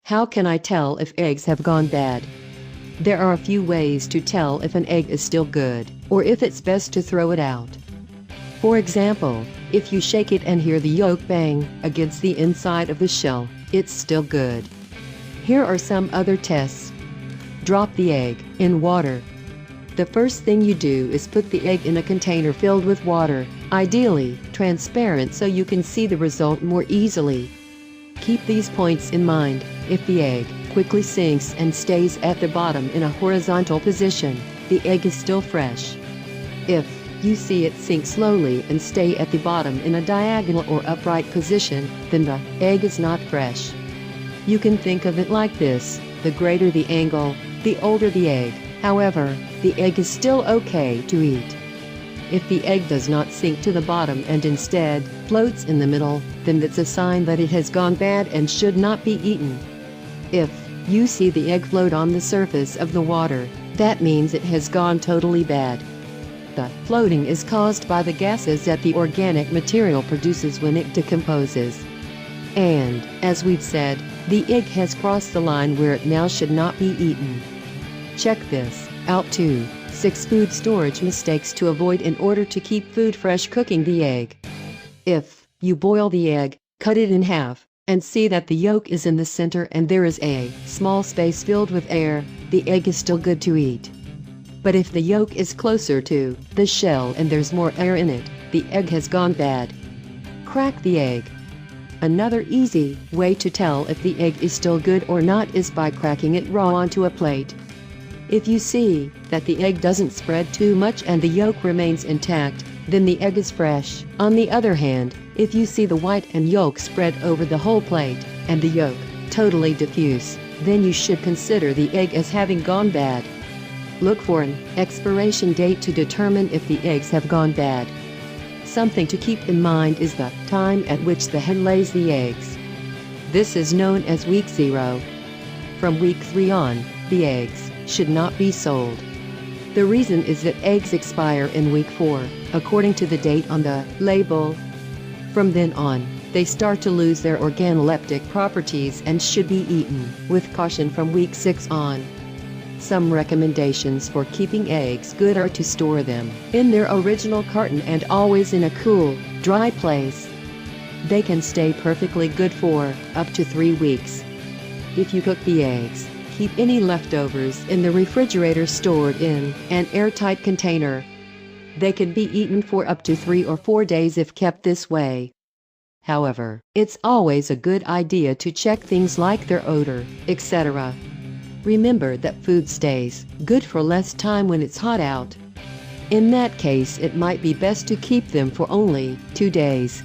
How can I tell if eggs have gone bad? There are a few ways to tell if an egg is still good, or if it's best to throw it out. For example, if you shake it and hear the yolk bang against the inside of the shell, it's still good. Here are some other tests. Drop the egg in water. The first thing you do is put the egg in a container filled with water, ideally transparent so you can see the result more easily. Keep these points in mind. If the egg quickly sinks and stays at the bottom in a horizontal position, the egg is still fresh. If you see it sink slowly and stay at the bottom in a diagonal or upright position, then the egg is not fresh. You can think of it like this: the greater the angle, the older the egg. However, the egg is still okay to eat. If the egg does not sink to the bottom and instead floats in the middle, then that's a sign that it has gone bad and should not be eaten. If you see the egg float on the surface of the water, that means it has gone totally bad. The floating is caused by the gases that the organic material produces when it decomposes. And, as we've said, the egg has crossed the line where it now should not be eaten. Check this out too. 6 food storage mistakes to avoid in order to keep food fresh. Cooking the egg. If you boil the egg, cut it in half, and see that the yolk is in the center and there is a small space filled with air, the egg is still good to eat. But if the yolk is closer to the shell and there's more air in it, the egg has gone bad. Crack the egg. Another easy way to tell if the egg is still good or not is by cracking it raw onto a plate. If you see that the egg doesn't spread too much and the yolk remains intact, then the egg is fresh. On the other hand, if you see the white and yolk spread over the whole plate, and the yolk totally diffuse, then you should consider the egg as having gone bad. Look for an expiration date to determine if the eggs have gone bad. Something to keep in mind is the time at which the hen lays the eggs. This is known as week 0. From week 3 on, the eggs should not be sold. The reason is that eggs expire in week 4, according to the date on the label. From then on, they start to lose their organoleptic properties and should be eaten with caution from week 6 on. Some recommendations for keeping eggs good are to store them in their original carton and always in a cool, dry place. They can stay perfectly good for up to 3 weeks. If you cook the eggs, keep any leftovers in the refrigerator stored in an airtight container. They can be eaten for up to 3 or 4 days if kept this way. However, it's always a good idea to check things like their odor, etc. Remember that food stays good for less time when it's hot out. In that case, it might be best to keep them for only 2 days.